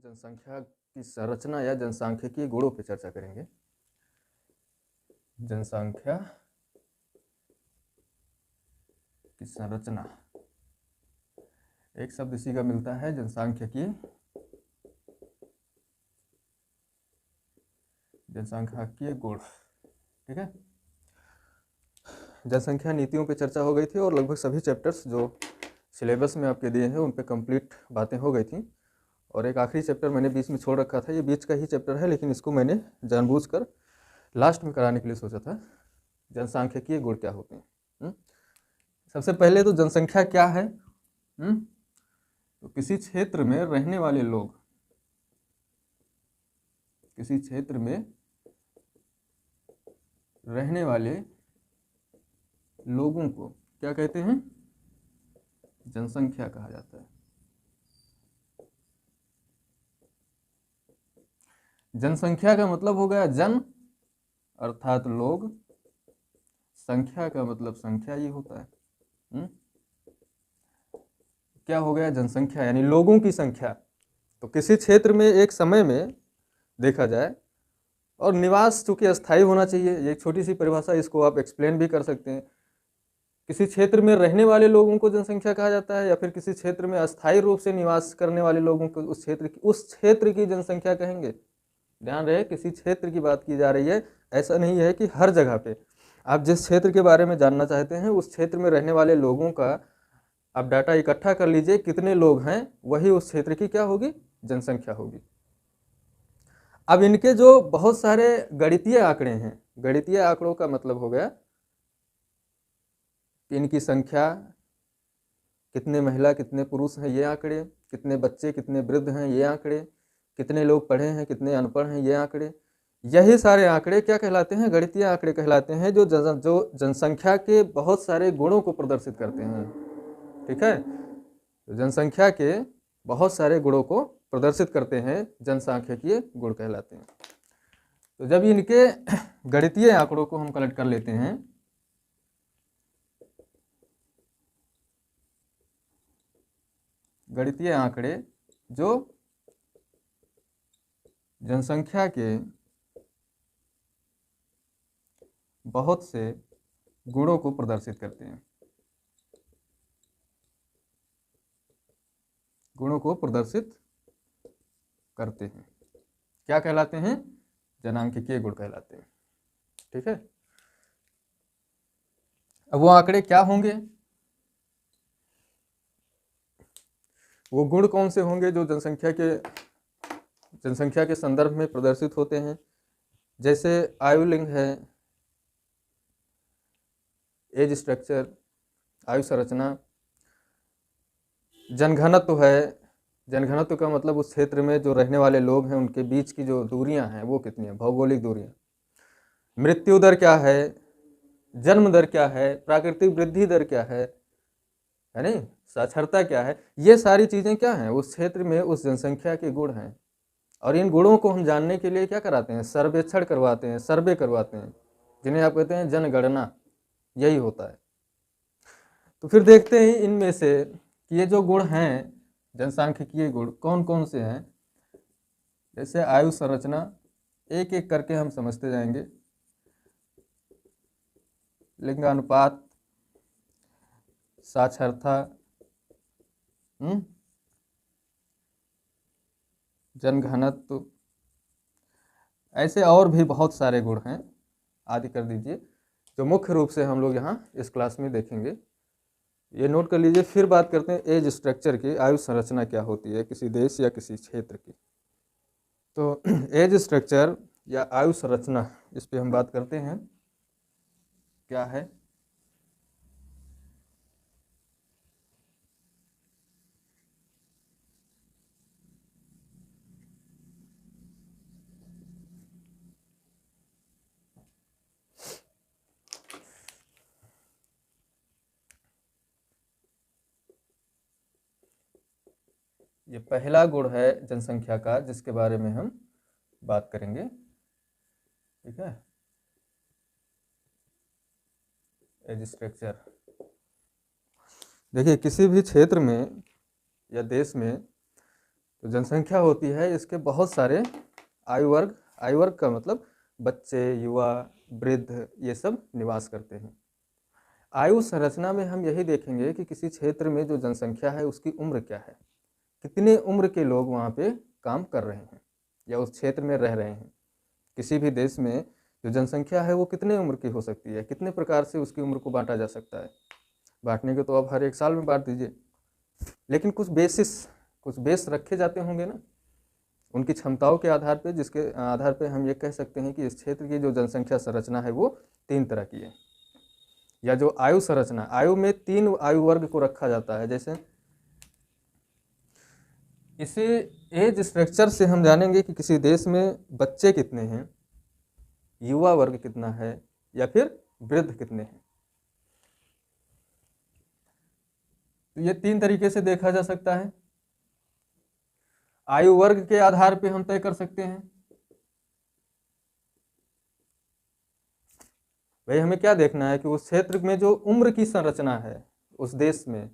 जनसंख्या की संरचना या जनसांख्यिकीय गुणों पर चर्चा करेंगे। जनसंख्या की संरचना, एक शब्द इसी का मिलता है, जनसांख्यिकीय गुण। ठीक है, जनसंख्या नीतियों पे चर्चा हो गई थी और लगभग सभी चैप्टर्स जो सिलेबस में आपके दिए हैं उन पे कंप्लीट बातें हो गई थी। और एक आखिरी चैप्टर मैंने बीच में छोड़ रखा था, ये बीच का ही चैप्टर है, लेकिन इसको मैंने जानबूझकर लास्ट में कराने के लिए सोचा था। जनसांख्यिकीय गुण क्या होते हैं? सबसे पहले तो जनसंख्या क्या है? तो किसी क्षेत्र में रहने वाले लोग, किसी क्षेत्र में रहने वाले लोगों को क्या कहते हैं? जनसंख्या कहा जाता है। जनसंख्या का मतलब हो गया जन अर्थात लोग, संख्या का मतलब संख्या ही होता है। क्या हो गया? जनसंख्या यानी लोगों की संख्या। तो किसी क्षेत्र में एक समय में देखा जाए, और निवास चूंकि अस्थायी होना चाहिए, ये एक छोटी सी परिभाषा, इसको आप एक्सप्लेन भी कर सकते हैं। किसी क्षेत्र में रहने वाले लोगों को जनसंख्या कहा जाता है, या फिर किसी क्षेत्र में अस्थायी रूप से निवास करने वाले लोगों को उस क्षेत्र की जनसंख्या कहेंगे। ध्यान रहे, किसी क्षेत्र की बात की जा रही है, ऐसा नहीं है कि हर जगह पे। आप जिस क्षेत्र के बारे में जानना चाहते हैं उस क्षेत्र में रहने वाले लोगों का आप डाटा इकट्ठा कर लीजिए, कितने लोग हैं, वही उस क्षेत्र की क्या होगी? जनसंख्या होगी। अब इनके जो बहुत सारे गणितीय आंकड़े हैं, गणितीय आंकड़ों का मतलब हो गया कि इनकी संख्या, कितने महिला कितने पुरुष हैं ये आंकड़े, कितने बच्चे कितने वृद्ध हैं ये आंकड़े, कितने लोग पढ़े हैं कितने अनपढ़ हैं ये आंकड़े, यही सारे आंकड़े क्या कहलाते हैं? गणितीय आंकड़े कहलाते हैं, जो जनसंख्या के बहुत सारे गुणों को प्रदर्शित करते हैं। ठीक है, तो जनसंख्या के बहुत सारे गुणों को प्रदर्शित करते हैं, जनसांख्यिकीय गुण कहलाते हैं। तो जब इनके गणितीय आंकड़ों को हम कलेक्ट कर लेते हैं, गणितीय आंकड़े जो जनसंख्या के बहुत से गुणों को प्रदर्शित करते हैं, गुणों को प्रदर्शित करते हैं, क्या कहलाते हैं? जनांकिकीय गुण कहलाते हैं। ठीक है, अब वो आंकड़े क्या होंगे? वो गुण कौन से होंगे जो जनसंख्या के संदर्भ में प्रदर्शित होते हैं? जैसे आयुलिंग है, एज स्ट्रक्चर, आयु संरचना, जनघनत्व है, जनघनत्व का मतलब उस क्षेत्र में जो रहने वाले लोग हैं उनके बीच की जो दूरियां हैं वो कितनी है, भौगोलिक दूरियां, मृत्यु दर क्या है, जन्म दर क्या है, प्राकृतिक वृद्धि दर क्या है नहीं, साक्षरता क्या है, ये सारी चीजें क्या हैं? उस क्षेत्र में उस जनसंख्या के गुण हैं। और इन गुणों को हम जानने के लिए क्या कराते हैं? सर्वेक्षण करवाते हैं, सर्वे करवाते हैं, जिन्हें आप कहते हैं जनगणना, यही होता है। तो फिर देखते हैं इनमें से कि ये जो गुण हैं, जनसांख्यिकीय गुण कौन कौन से हैं। जैसे आयु संरचना, एक एक करके हम समझते जाएंगे। लिंगानुपात, साक्षरता, जनघनत्व, ऐसे और भी बहुत सारे गुण हैं, आदि कर दीजिए, जो मुख्य रूप से हम लोग यहाँ इस क्लास में देखेंगे। ये नोट कर लीजिए। फिर बात करते हैं एज स्ट्रक्चर की, आयु संरचना क्या होती है किसी देश या किसी क्षेत्र की। तो एज स्ट्रक्चर या आयु संरचना, इस पे हम बात करते हैं, क्या है? ये पहला गुण है जनसंख्या का जिसके बारे में हम बात करेंगे। ठीक है, एज स्ट्रक्चर। देखिए, किसी भी क्षेत्र में या देश में तो जनसंख्या होती है, इसके बहुत सारे आयु वर्ग का मतलब बच्चे, युवा, वृद्ध, ये सब निवास करते हैं। आयु संरचना में हम यही देखेंगे कि किसी क्षेत्र में जो जनसंख्या है उसकी उम्र क्या है, कितने उम्र के लोग वहाँ पे काम कर रहे हैं या उस क्षेत्र में रह रहे हैं। किसी भी देश में जो जनसंख्या है वो कितने उम्र की हो सकती है, कितने प्रकार से उसकी उम्र को बांटा जा सकता है। बांटने के तो अब हर एक साल में बांट दीजिए, लेकिन कुछ बेस रखे जाते होंगे ना उनकी क्षमताओं के आधार पे, जिसके आधार पे हम ये कह सकते हैं कि इस क्षेत्र की जो जनसंख्या संरचना है वो 3 तरह की है। या जो आयु संरचना, आयु में 3 आयु वर्ग को रखा जाता है। जैसे इसे एज स्ट्रक्चर से हम जानेंगे कि किसी देश में बच्चे कितने हैं, युवा वर्ग कितना है, या फिर वृद्ध कितने हैं। तो ये 3 तरीके से देखा जा सकता है। आयु वर्ग के आधार पे हम तय कर सकते हैं। भाई हमें क्या देखना है कि उस क्षेत्र में जो उम्र की संरचना है, उस देश में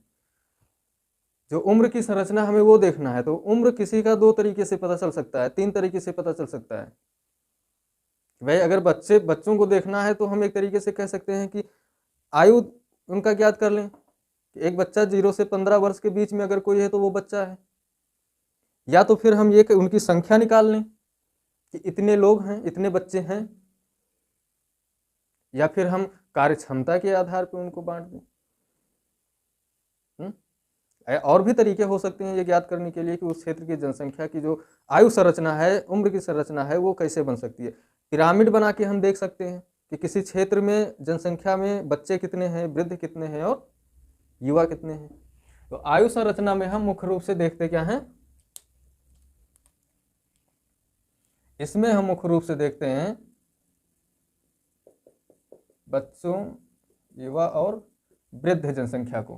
जो उम्र की संरचना हमें वो देखना है। तो उम्र किसी का 2 तरीके से पता चल सकता है, 3 तरीके से पता चल सकता है। भाई अगर बच्चों को देखना है तो हम एक तरीके से कह सकते हैं कि आयु उनका ज्ञात कर लें कि एक बच्चा 0 से 15 वर्ष के बीच में अगर कोई है तो वो बच्चा है। या तो फिर हम ये उनकी संख्या निकाल लें कि इतने लोग हैं, इतने बच्चे हैं। या फिर हम कार्य क्षमता के आधार पर उनको बांट दें। और भी तरीके हो सकते हैं ये ज्ञात करने के लिए कि उस क्षेत्र की जनसंख्या की जो आयु संरचना है, उम्र की संरचना है, वो कैसे बन सकती है। पिरामिड बना के हम देख सकते हैं कि किसी क्षेत्र में जनसंख्या में बच्चे कितने हैं, वृद्ध कितने हैं और युवा कितने हैं। तो आयु संरचना में हम मुख्य रूप से देखते क्या हैं, इसमें हम मुख्य रूप से देखते हैं बच्चों, युवा और वृद्ध जनसंख्या को।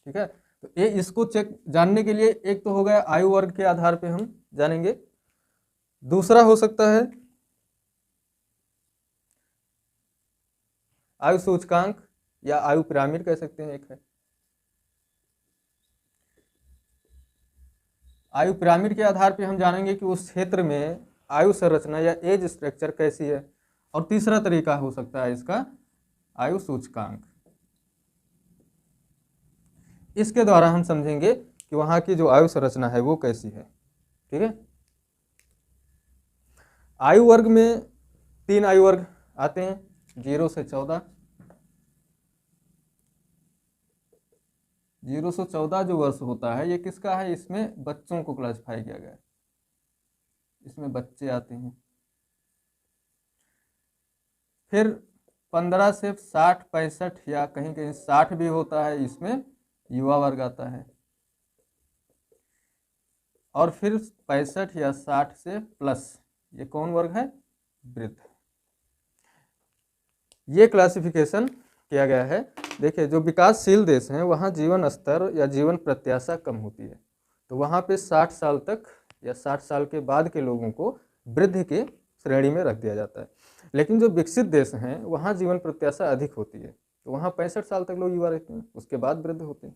ठीक है, तो ये इसको जानने के लिए एक तो हो गया आयु वर्ग के आधार पे हम जानेंगे। दूसरा हो सकता है आयु सूचकांक या आयु पिरामिड कह सकते हैं। एक है आयु पिरामिड के आधार पे हम जानेंगे कि उस क्षेत्र में आयु संरचना या एज स्ट्रक्चर कैसी है। और तीसरा तरीका हो सकता है इसका आयु सूचकांक। इसके द्वारा हम समझेंगे कि वहां की जो आयु संरचना है वो कैसी है। ठीक है, आयु वर्ग में 3 आयु वर्ग आते हैं, 0 से 14। 0 से 14 जो वर्ष होता है ये किसका है, इसमें बच्चों को क्लासिफाई किया गया है, इसमें बच्चे आते हैं। फिर 15 से 60, 65 या कहीं कहीं 60 भी होता है, इसमें युवा वर्ग आता है। और फिर 65 या 60 से प्लस, ये कौन वर्ग है, वृद्ध। ये क्लासिफिकेशन किया गया है। देखिए जो विकासशील देश हैं वहाँ जीवन स्तर या जीवन प्रत्याशा कम होती है, तो वहाँ पे 60 साल तक या 60 साल के बाद के लोगों को वृद्ध के श्रेणी में रख दिया जाता है। लेकिन जो विकसित देश हैं वहाँ जीवन प्रत्याशा अधिक होती है, तो वहाँ 65 साल तक लोग युवा रहते हैं, उसके बाद वृद्ध होते हैं।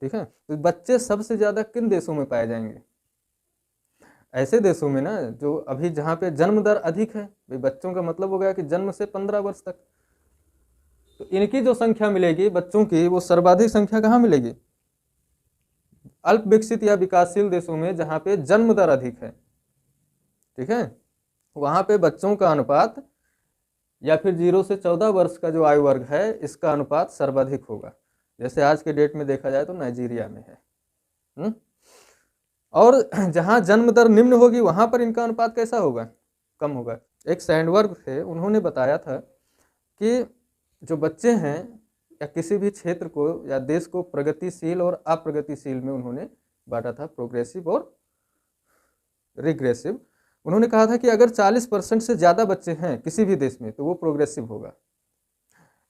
ठीक है, तो बच्चे सबसे ज़्यादा किन देशों में पाए जाएंगे, ऐसे देशों में ना जो अभी जहाँ पे जन्म दर अधिक है। भाई बच्चों का मतलब हो गया कि जन्म से 15 वर्ष तक, तो इनकी जो संख्या मिलेगी बच्चों की, वो सर्वाधिक संख्या कहाँ मिलेगी, अल्प विकसित या विकासशील देशों में जहाँ पे जन्म दर अधिक है। ठीक है, वहाँ पे बच्चों का अनुपात या फिर 0 से 14 वर्ष का जो आयु वर्ग है इसका अनुपात सर्वाधिक होगा। जैसे आज के डेट में देखा जाए तो नाइजीरिया में है। और जहाँ जन्म दर निम्न होगी वहाँ पर इनका अनुपात कैसा होगा, कम होगा। एक सैंडबर्ग थे, उन्होंने बताया था कि जो बच्चे हैं या किसी भी क्षेत्र को या देश को प्रगतिशील और अप्रगतिशील में उन्होंने बांटा था, प्रोग्रेसिव और रिग्रेसिव। उन्होंने कहा था कि अगर 40% से ज़्यादा बच्चे हैं किसी भी देश में तो वो प्रोग्रेसिव होगा।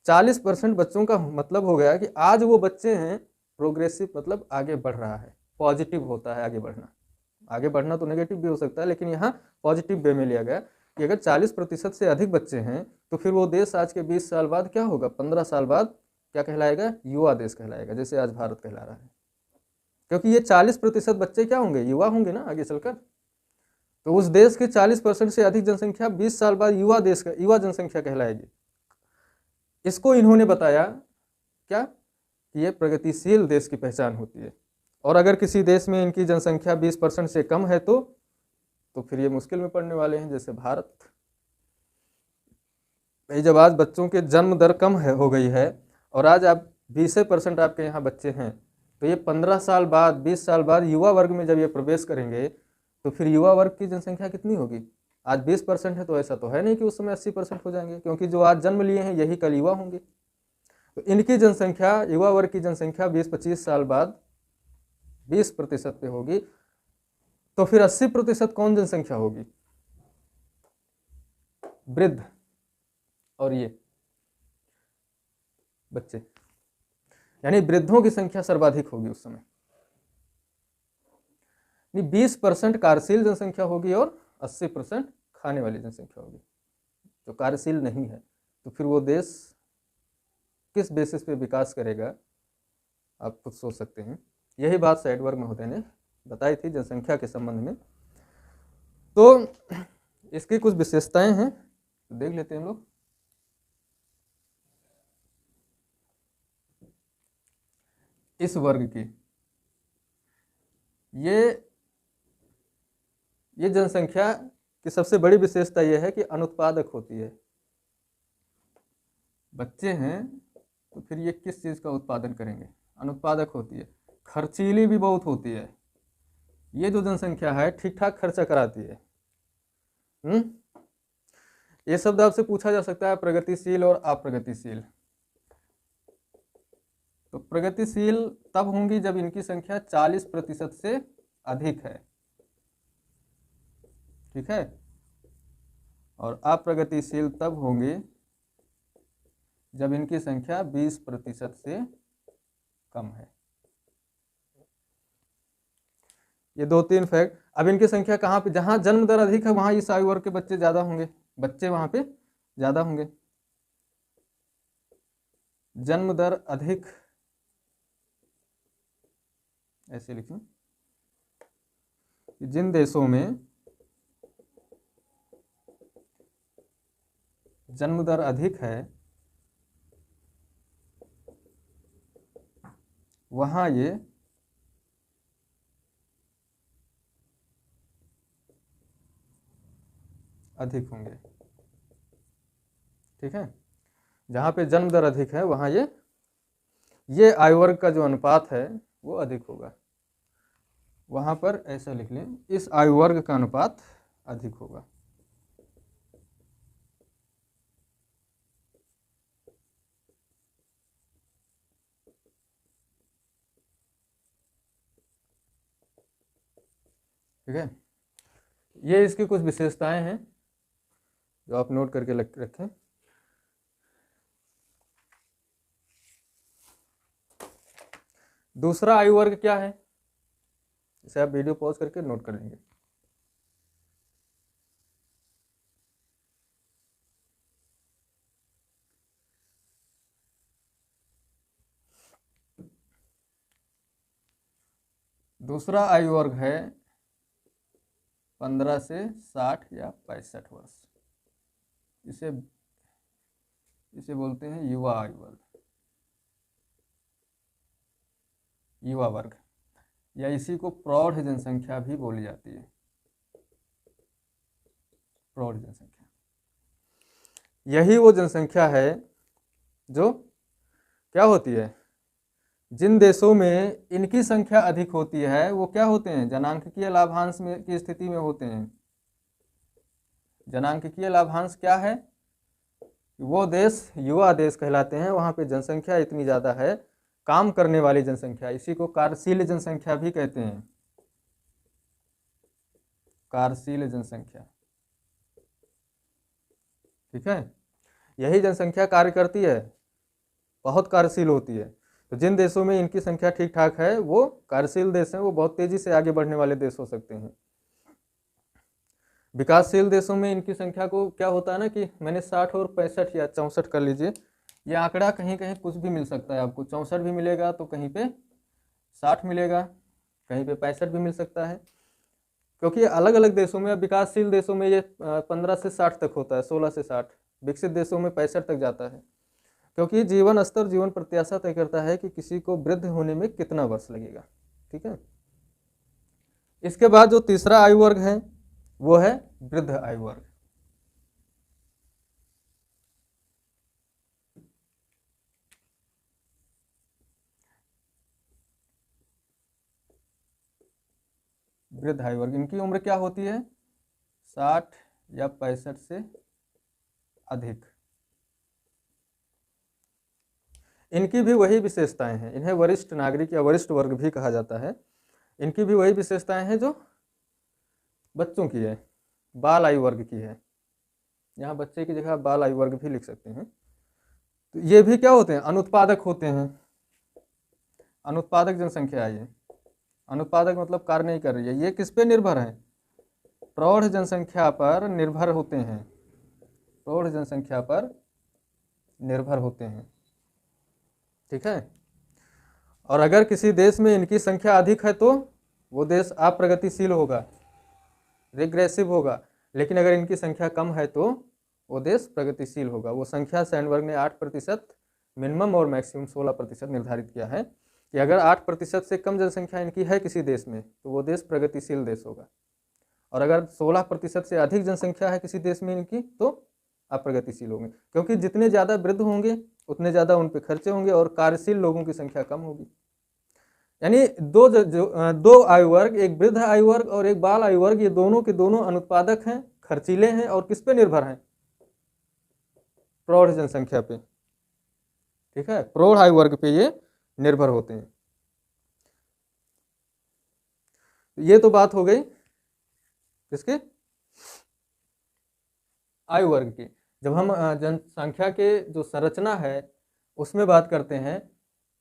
40% बच्चों का मतलब हो गया कि आज वो बच्चे हैं प्रोग्रेसिव, मतलब आगे बढ़ रहा है, पॉजिटिव होता है आगे बढ़ना। आगे बढ़ना तो नेगेटिव भी हो सकता है, लेकिन यहाँ पॉजिटिव वे में लिया गया कि अगर 40% से अधिक बच्चे हैं तो फिर वो देश आज के 20 साल बाद क्या होगा, 15 साल बाद क्या कहलाएगा, युवा देश कहलाएगा, जैसे आज भारत कहला रहा है। क्योंकि ये 40% बच्चे क्या होंगे, युवा होंगे ना आगे चलकर। तो उस देश के 40% से अधिक जनसंख्या 20 साल बाद युवा जनसंख्या कहलाएगी। इसको इन्होंने बताया क्या, कि ये प्रगतिशील देश की पहचान होती है। और अगर किसी देश में इनकी जनसंख्या 20% से कम है तो फिर ये मुश्किल में पड़ने वाले हैं, जैसे भारत। भाई जब आज बच्चों के जन्म दर कम हो गई है और आज आप 20% आपके यहाँ बच्चे हैं, तो ये 15 साल बाद 20 साल बाद युवा वर्ग में जब ये प्रवेश करेंगे तो फिर युवा वर्ग की जनसंख्या कितनी होगी। आज 20% है तो ऐसा तो है नहीं कि उस समय 80% हो जाएंगे, क्योंकि जो आज जन्म लिए हैं यही कल युवा होंगे। तो इनकी जनसंख्या, युवा वर्ग की जनसंख्या 20-25 साल बाद 20% पे होगी। तो फिर 80% कौन जनसंख्या होगी, वृद्ध और ये बच्चे, यानी वृद्धों की संख्या सर्वाधिक होगी उस समय। 20% कार्यशील जनसंख्या होगी और 80% खाने वाली जनसंख्या होगी। जो कार्यशील नहीं है तो फिर वो देश किस बेसिस पे विकास करेगा, आप खुद सोच सकते हैं। यही बात साइडवर्ग महोदय ने बताई थी जनसंख्या के संबंध में। तो इसकी कुछ विशेषताएं हैं, तो देख लेते हैं हम लोग। इस वर्ग की ये जनसंख्या की सबसे बड़ी विशेषता यह है कि अनुत्पादक होती है। बच्चे हैं तो फिर ये किस चीज़ का उत्पादन करेंगे, अनुत्पादक होती है। खर्चीली भी बहुत होती है। ये जो जनसंख्या है ठीक ठाक खर्चा कराती है। ये शब्द आपसे पूछा जा सकता है, प्रगतिशील और अप्रगतिशील। तो प्रगतिशील तब होंगी जब इनकी संख्या 40% से अधिक है, ठीक है। और अप्रगतिशील तब होंगे जब इनकी संख्या 20% से कम है। ये 2-3 फैक्ट। अब इनकी संख्या कहाँ पे, जहाँ जन्म दर अधिक है वहाँ इस आयु वर्ग के बच्चे ज़्यादा होंगे, बच्चे वहाँ पे ज़्यादा होंगे। जन्म दर अधिक, ऐसे लिखें, जिन देशों में जन्म दर अधिक है वहाँ ये अधिक होंगे, ठीक है। जहाँ पे जन्म दर अधिक है वहाँ ये आयु वर्ग का जो अनुपात है वो अधिक होगा। वहाँ पर ऐसा लिख लें, इस आयु वर्ग का अनुपात अधिक होगा। ठीक है। ये इसकी कुछ विशेषताएं हैं जो आप नोट करके रखें। दूसरा आयु वर्ग क्या है, इसे आप वीडियो पॉज करके नोट कर लेंगे। दूसरा आयु वर्ग है 15 से 60 या 65 वर्ष। इसे बोलते हैं युवा आयु वर्ग, युवा वर्ग, या इसी को प्रौढ़ जनसंख्या भी बोली जाती है। प्रौढ़ जनसंख्या यही वो जनसंख्या है जो क्या होती है, जिन देशों में इनकी संख्या अधिक होती है वो क्या होते हैं, जनांकीय लाभांश में की स्थिति में होते हैं। जनांकीय लाभांश क्या है, वो देश युवा देश कहलाते हैं। वहाँ पे जनसंख्या इतनी ज़्यादा है, काम करने वाली जनसंख्या, इसी को कार्यशील जनसंख्या भी कहते हैं। कार्यशील जनसंख्या, ठीक है। यही जनसंख्या कार्य करती है, बहुत कार्यशील होती है। तो जिन देशों में इनकी संख्या ठीक ठाक है वो कार्यशील देश हैं, वो बहुत तेजी से आगे बढ़ने वाले देश हो सकते हैं। विकासशील देशों में इनकी संख्या को क्या होता है ना कि मैंने 60 और 65 या 64 कर लीजिए, ये आंकड़ा कहीं कहीं कुछ भी मिल सकता है आपको, 64 भी मिलेगा तो कहीं पे 60 मिलेगा, कहीं पे 65 भी मिल सकता है, क्योंकि अलग अलग देशों में, विकासशील देशों में ये 15 से 60 तक होता है, 16 से 60, विकसित देशों में 65 तक जाता है, क्योंकि जीवन स्तर, जीवन प्रत्याशा तय करता है कि किसी को वृद्ध होने में कितना वर्ष लगेगा। ठीक है। इसके बाद जो तीसरा आयु वर्ग है वो है वृद्ध आयु वर्ग। वृद्ध आयु वर्ग, इनकी उम्र क्या होती है? 60 या 65 से अधिक। इनकी भी वही विशेषताएं हैं, इन्हें वरिष्ठ नागरिक या वरिष्ठ वर्ग भी कहा जाता है। इनकी भी वही विशेषताएं हैं जो बच्चों की है, बाल आयु वर्ग की है। यहाँ बच्चे की जगह बाल आयु वर्ग भी लिख सकते हैं। तो ये भी क्या होते हैं? अनुत्पादक होते हैं। अनुत्पादक जनसंख्या है ये। अनुत्पादक मतलब कार्य नहीं कर रही है। ये किस पे निर्भर है? प्रौढ़ जनसंख्या पर निर्भर होते हैं। प्रौढ़ जनसंख्या पर निर्भर होते हैं। ठीक है। और अगर किसी देश में इनकी संख्या अधिक है तो वो देश अप्रगतिशील होगा, रिग्रेसिव होगा। लेकिन अगर इनकी संख्या कम है तो वो देश प्रगतिशील होगा। वो संख्या सैनबर्ग ने 8% मिनिमम और मैक्सिमम 16% निर्धारित किया है कि अगर 8% से कम जनसंख्या इनकी है किसी देश में तो वो देश प्रगतिशील देश होगा, और अगर 16% से अधिक जनसंख्या है किसी देश में इनकी तो अप्रगतिशील होंगे, क्योंकि जितने ज़्यादा वृद्ध होंगे उतने ज़्यादा उन पे खर्चे होंगे और कार्यशील लोगों की संख्या कम होगी। यानी दो आयु वर्ग, एक वृद्ध आयु वर्ग और एक बाल आयु वर्ग, ये दोनों के दोनों अनुत्पादक हैं, खर्चीले हैं और किस पे निर्भर हैं? प्रौढ़ जनसंख्या पे। ठीक है, प्रौढ़ आयु वर्ग पे ये निर्भर होते हैं। ये तो बात हो गई किसके? आयु वर्ग की। जब हम जनसंख्या के जो संरचना है उसमें बात करते हैं,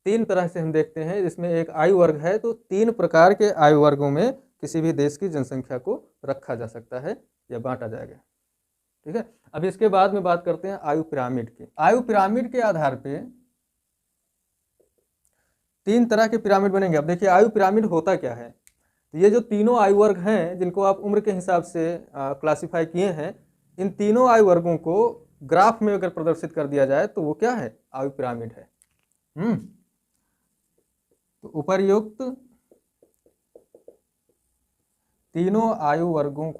3 तरह से हम देखते हैं, जिसमें एक आयु वर्ग है, तो 3 प्रकार के आयु वर्गों में किसी भी देश की जनसंख्या को रखा जा सकता है या बांटा जाएगा। ठीक है। अब इसके बाद में बात करते हैं आयु पिरामिड की। आयु पिरामिड के आधार पे 3 तरह के पिरामिड बनेंगे। अब देखिए आयु पिरामिड होता क्या है। तो ये जो तीनों आयु वर्ग हैं जिनको आप उम्र के हिसाब से क्लासिफाई किए हैं, इन तीनों आयु वर्गों को ग्राफ में अगर प्रदर्शित कर दिया जाए तो वो क्या है? आयु पिरामिड है। तो उपर्युक्त तीनों आयु वर्गों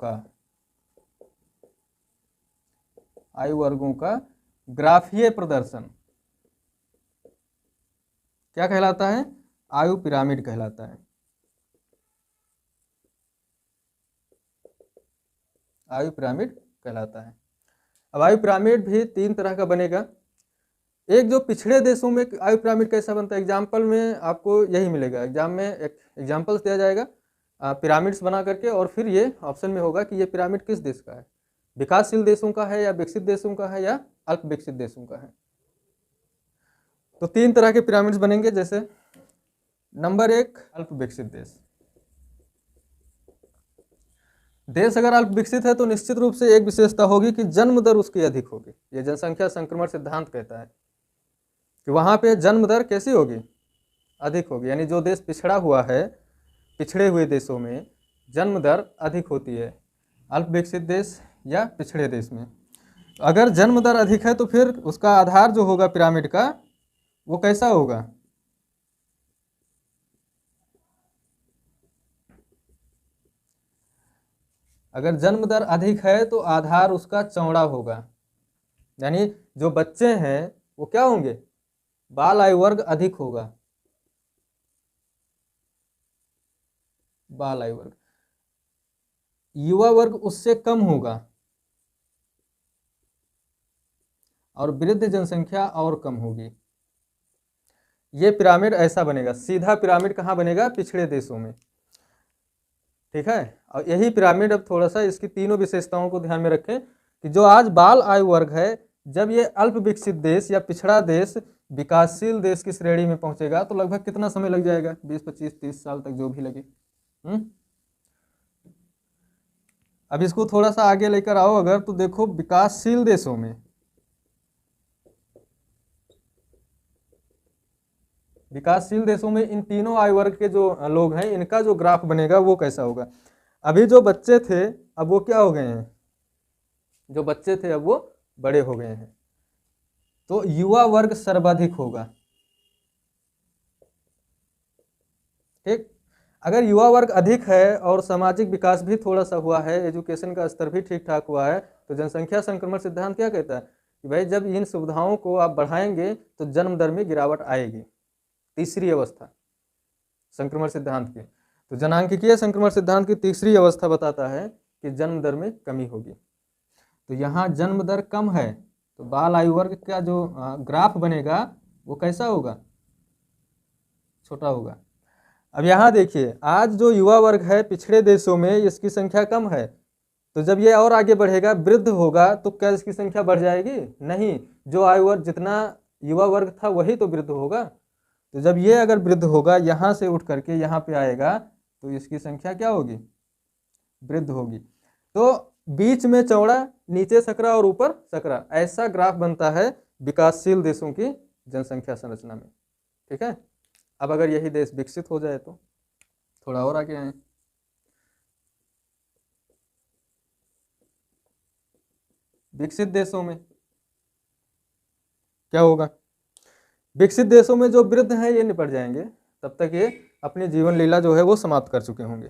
का ग्राफीय प्रदर्शन क्या कहलाता है? आयु पिरामिड कहलाता है। आयु पिरामिड कहलाता है। अब आयु पिरामिड भी 3 तरह का बनेगा। एक जो पिछड़े देशों में आयु पिरामिड कैसा बनता है, एग्जाम्पल में आपको यही मिलेगा। एग्जाम में एक एग्जाम्पल्स दिया जाएगा पिरामिड्स बना करके, और फिर ये ऑप्शन में होगा कि ये पिरामिड किस देश का है, विकासशील देशों का है या विकसित देशों का है या अल्प विकसित देशों का है। तो 3 तरह के पिरामिड्स बनेंगे। जैसे नंबर 1, अल्प विकसित देश। देश अगर अल्प विकसित है तो निश्चित रूप से एक विशेषता होगी कि जन्म दर उसकी अधिक होगी। ये जनसंख्या संक्रमण सिद्धांत कहता है कि वहाँ पे जन्म दर कैसी होगी? अधिक होगी। यानी जो देश पिछड़ा हुआ है, पिछड़े हुए देशों में जन्म दर अधिक होती है, अल्प विकसित देश या पिछड़े देश में। अगर जन्म दर अधिक है तो फिर उसका आधार जो होगा पिरामिड का वो कैसा होगा? अगर जन्म दर अधिक है तो आधार उसका चौड़ा होगा। यानी जो बच्चे हैं वो क्या होंगे? बाल आयु वर्ग अधिक होगा। बाल आयु वर्ग, युवा वर्ग उससे कम होगा, और वृद्ध जनसंख्या और कम होगी। ये पिरामिड ऐसा बनेगा। सीधा पिरामिड कहाँ बनेगा? पिछड़े देशों में। ठीक है। और यही पिरामिड, अब थोड़ा सा इसकी तीनों विशेषताओं को ध्यान में रखें कि जो आज बाल आयु वर्ग है, जब ये अल्प विकसित देश या पिछड़ा देश विकासशील देश की श्रेणी में पहुंचेगा तो लगभग कितना समय लग जाएगा? 20, 25, 30 साल तक जो भी लगे। अब इसको थोड़ा सा आगे लेकर आओ अगर, तो देखो विकासशील देशों में विकासशील देशों में इन तीनों आयु वर्ग के जो लोग हैं इनका जो ग्राफ बनेगा वो कैसा होगा। अभी जो बच्चे थे अब वो क्या हो गए हैं, जो बच्चे थे अब वो बड़े हो गए हैं, तो युवा वर्ग सर्वाधिक होगा। ठीक, अगर युवा वर्ग अधिक है और सामाजिक विकास भी थोड़ा सा हुआ है, एजुकेशन का स्तर भी ठीक ठाक हुआ है, तो जनसंख्या संक्रमण सिद्धांत क्या कहता है कि भाई जब इन सुविधाओं को आप बढ़ाएंगे तो जन्म दर में गिरावट आएगी। तीसरी अवस्था संक्रमण सिद्धांत की, तो जनांकिकीय संक्रमण सिद्धांत की तीसरी अवस्था बताता है कि जन्म दर में कमी होगी। तो यहाँ जन्म दर कम है तो बाल आयु वर्ग का जो ग्राफ बनेगा वो कैसा होगा, छोटा होगा। अब यहाँ देखिए आज जो युवा वर्ग है पिछड़े देशों में इसकी संख्या कम है, तो जब ये और आगे बढ़ेगा वृद्ध होगा तो क्या इसकी संख्या बढ़ जाएगी, नहीं, जो आयु वर्ग जितना युवा वर्ग था वही तो वृद्ध होगा। तो जब ये अगर वृद्ध होगा यहाँ से उठ करके यहाँ पे आएगा तो इसकी संख्या क्या होगी, वृद्ध होगी। तो बीच में चौड़ा, नीचे सकरा और ऊपर सकरा, ऐसा ग्राफ बनता है विकासशील देशों की जनसंख्या संरचना में। ठीक है, अब अगर यही देश विकसित हो जाए तो थोड़ा और आगे आए, विकसित देशों में क्या होगा, विकसित देशों में जो वृद्ध हैं ये निपट जाएंगे, तब तक ये अपनी जीवन लीला जो है वो समाप्त कर चुके होंगे।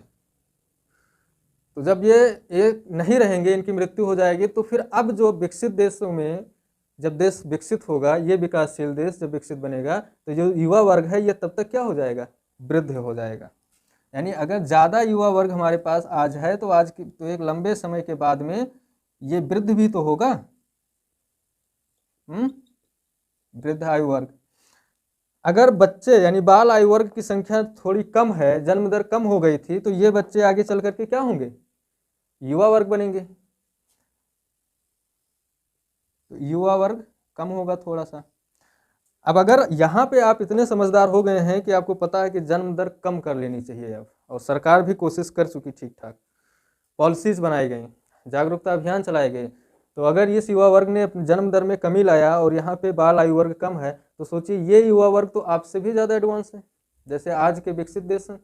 तो जब ये नहीं रहेंगे, इनकी मृत्यु हो जाएगी, तो फिर अब जो विकसित देशों में जब देश विकसित होगा, ये विकासशील देश जब विकसित बनेगा तो जो युवा वर्ग है ये तब तक क्या हो जाएगा, वृद्ध हो जाएगा। यानी अगर ज़्यादा युवा वर्ग हमारे पास आज है तो आज की तो एक लंबे समय के बाद में ये वृद्ध भी तो होगा, वृद्ध आयु वर्ग। अगर बच्चे यानी बाल आयु वर्ग की संख्या थोड़ी कम है, जन्म दर कम हो गई थी, तो ये बच्चे आगे चल करके क्या होंगे, युवा वर्ग बनेंगे। तो युवा वर्ग कम होगा थोड़ा सा। अब अगर यहाँ पे आप इतने समझदार हो गए हैं कि आपको पता है कि जन्म दर कम कर लेनी चाहिए अब, और सरकार भी कोशिश कर चुकी, ठीक ठाक पॉलिसीज बनाई गई, जागरूकता अभियान चलाए गए, तो अगर इस युवा वर्ग ने अपने जन्म दर में कमी लाया और यहाँ पे बाल आयु वर्ग कम है, तो सोचिए ये युवा वर्ग तो आपसे भी ज़्यादा एडवांस है जैसे आज के विकसित देश हैं।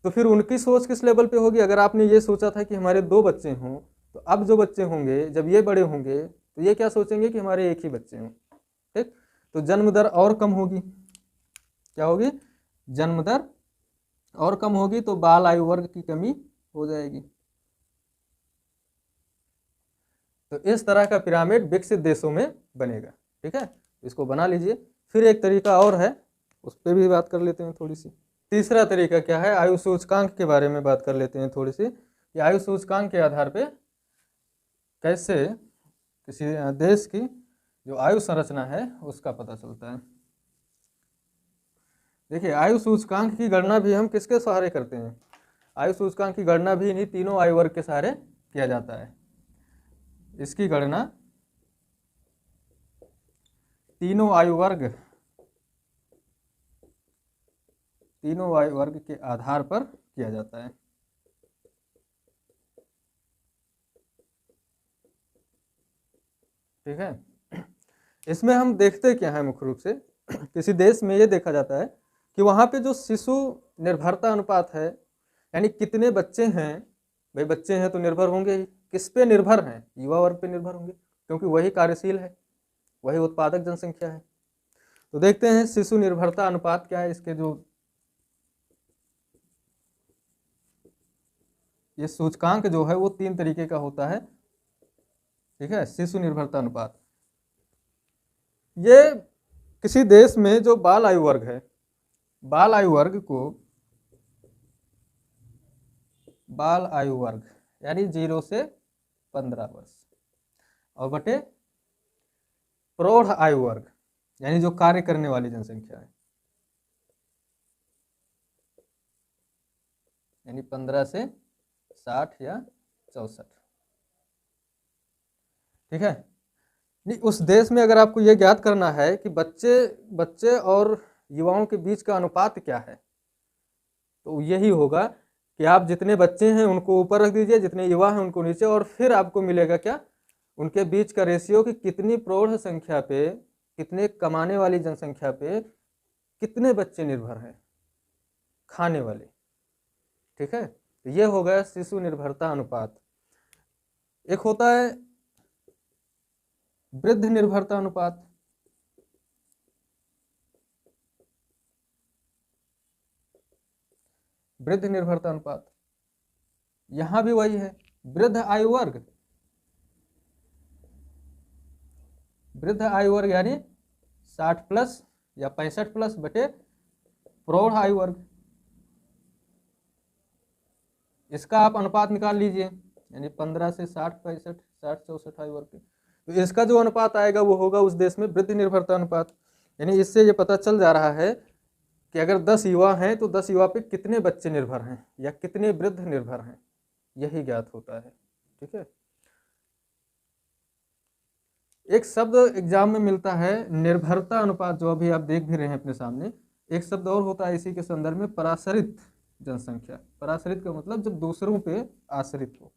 तो फिर उनकी सोच किस लेवल पे होगी। अगर आपने ये सोचा था कि हमारे 2 बच्चे हों, तो अब जो बच्चे होंगे जब ये बड़े होंगे तो ये क्या सोचेंगे कि हमारे एक ही बच्चे हों। ठीक, तो जन्म दर और कम होगी, क्या होगी, जन्म दर और कम होगी, तो बाल आयु वर्ग की कमी हो जाएगी। तो इस तरह का पिरामिड विकसित देशों में बनेगा। ठीक है, इसको बना लीजिए। फिर एक तरीका और है, उस पर भी बात कर लेते हैं थोड़ी सी। तीसरा तरीका क्या है, आयु सूचकांक के बारे में बात कर लेते हैं थोड़ी सी, कि आयु सूचकांक के आधार पे कैसे किसी देश की जो आयु संरचना है उसका पता चलता है। देखिए आयु सूचकांक की गणना भी हम किसके सहारे करते हैं, आयु सूचकांक की गणना भी इन्हीं तीनों आयु वर्ग के सहारे किया जाता है। इसकी गणना तीनों आयु वर्ग के आधार पर किया जाता है। ठीक है, इसमें हम देखते क्या है, मुख्य रूप से किसी देश में ये देखा जाता है कि वहाँ पे जो शिशु निर्भरता अनुपात है, यानी कितने बच्चे हैं, भाई बच्चे हैं तो निर्भर होंगे ही, किस पे निर्भर हैं, युवा वर्ग पे निर्भर होंगे, क्योंकि वही कार्यशील है, वही उत्पादक जनसंख्या है। तो देखते हैं शिशु निर्भरता अनुपात क्या है। इसके जो ये सूचकांक जो है वो 3 तरीके का होता है। ठीक है, शिशु निर्भरता अनुपात, ये किसी देश में जो बाल आयु वर्ग है, बाल आयु वर्ग यानी 0 से 15 वर्ष, और बटे प्रौढ़ आयु वर्ग यानी जो कार्य करने वाली जनसंख्या है, यानी 15 से 60 या 64। ठीक है, नहीं उस देश में अगर आपको ये ज्ञात करना है कि बच्चे और युवाओं के बीच का अनुपात क्या है, तो यही होगा कि आप जितने बच्चे हैं उनको ऊपर रख दीजिए, जितने युवा हैं उनको नीचे, और फिर आपको मिलेगा क्या, उनके बीच का रेशियो कि कितनी प्रौढ़ संख्या पे, कितने कमाने वाली जनसंख्या पे कितने बच्चे निर्भर हैं खाने वाले। ठीक है, तो ये हो गया शिशु निर्भरता अनुपात। एक होता है वृद्ध निर्भरता अनुपात। वृद्ध निर्भरता अनुपात यहां भी वही है, वृद्ध आयु वर्ग, वृद्ध आयु वर्ग यानी 60 प्लस या 65 प्लस बटे प्रौढ़ आयु वर्ग। इसका आप अनुपात निकाल लीजिए, यानी 15 से 60, 65, 60, 64 आयु वर्ग के, तो इसका जो अनुपात आएगा वो होगा उस देश में वृद्धि निर्भरता अनुपात। यानी इससे ये पता चल जा रहा है कि अगर 10 युवा हैं तो 10 युवा पे कितने बच्चे निर्भर हैं या कितने वृद्ध निर्भर हैं, यही ज्ञात होता है। ठीक है, एक शब्द एग्जाम में मिलता है निर्भरता अनुपात, जो अभी आप देख भी रहे हैं अपने सामने। एक शब्द और होता है इसी के संदर्भ में, पराश्रित जनसंख्या। पराश्रित का मतलब जब दूसरों पे आश्रित हो।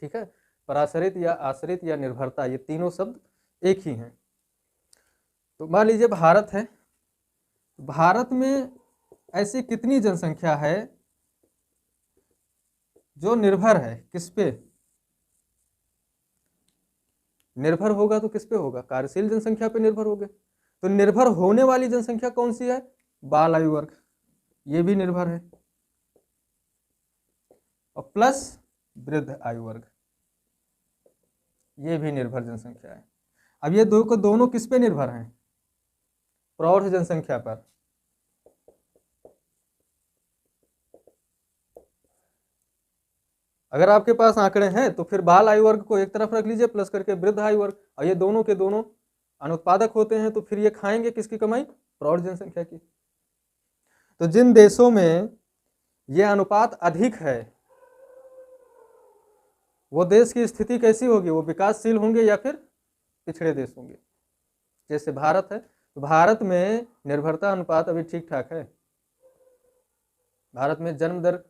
ठीक है, पराश्रित या आश्रित या निर्भरता, ये तीनों शब्द एक ही हैं। तो मान लीजिए भारत है, भारत में ऐसी कितनी जनसंख्या है जो निर्भर है, किस पे निर्भर होगा, तो किस पे होगा, कार्यशील जनसंख्या पे निर्भर होगा। तो निर्भर होने वाली जनसंख्या कौन सी है, बाल आयु वर्ग, ये भी निर्भर है, और प्लस वृद्ध आयु वर्ग, ये भी निर्भर जनसंख्या है। अब ये दोनों किस पे निर्भर हैं, प्रौढ़ जनसंख्या पर। अगर आपके पास आंकड़े हैं तो फिर बाल आयु वर्ग को एक तरफ रख लीजिए प्लस करके वृद्ध आयु वर्ग, और ये दोनों के दोनों अनुत्पादक होते हैं, तो फिर ये खाएंगे किसकी कमाई, प्रौढ़ जनसंख्या की। तो जिन देशों में ये अनुपात अधिक है वो देश की स्थिति कैसी होगी, वो विकासशील होंगे या फिर पिछड़े देश होंगे। जैसे भारत है, तो भारत में निर्भरता अनुपात अभी ठीक ठाक है, भारत में जन्म दर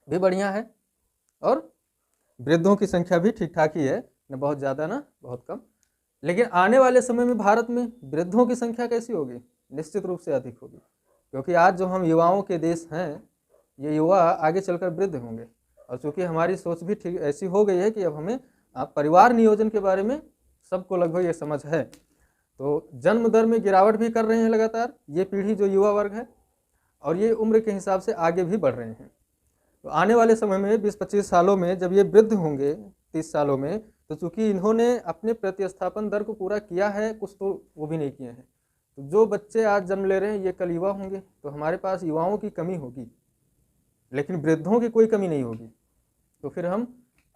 भी बढ़िया है और वृद्धों की संख्या भी ठीक ठाक ही है, न बहुत ज़्यादा ना बहुत कम। लेकिन आने वाले समय में भारत में वृद्धों की संख्या कैसी होगी, निश्चित रूप से अधिक होगी, क्योंकि आज जो हम युवाओं के देश हैं, ये युवा आगे चलकर वृद्ध होंगे। और चूँकि हमारी सोच भी ठीक ऐसी हो गई है कि अब हमें परिवार नियोजन के बारे में सबको लगभग ये समझ है, तो जन्म दर में गिरावट भी कर रहे हैं लगातार ये पीढ़ी जो युवा वर्ग है, और ये उम्र के हिसाब से आगे भी बढ़ रहे हैं। तो आने वाले समय में 20-25 सालों में जब ये वृद्ध होंगे, 30 सालों में, तो चूंकि इन्होंने अपने प्रतिस्थापन दर को पूरा किया है, कुछ तो वो भी नहीं किए हैं, तो जो बच्चे आज जन्म ले रहे हैं ये कल युवा होंगे, तो हमारे पास युवाओं की कमी होगी, लेकिन वृद्धों की कोई कमी नहीं होगी। तो फिर हम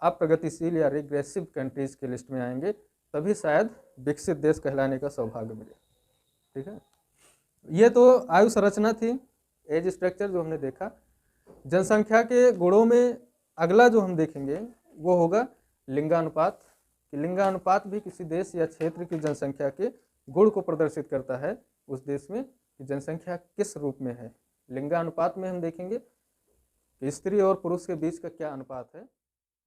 अप्रगतिशील या रिग्रेसिव कंट्रीज के लिस्ट में आएंगे, तभी शायद विकसित देश कहलाने का सौभाग्य मिले। ठीक है, ये तो आयु संरचना थी, एज स्ट्रक्चर जो हमने देखा। जनसंख्या के गुणों में अगला जो हम देखेंगे वो होगा लिंगानुपात, कि लिंगानुपात भी किसी देश या क्षेत्र की जनसंख्या के गुण को प्रदर्शित करता है, उस देश में कि जनसंख्या किस रूप में है। लिंगानुपात में हम देखेंगे कि स्त्री और पुरुष के बीच का क्या अनुपात है।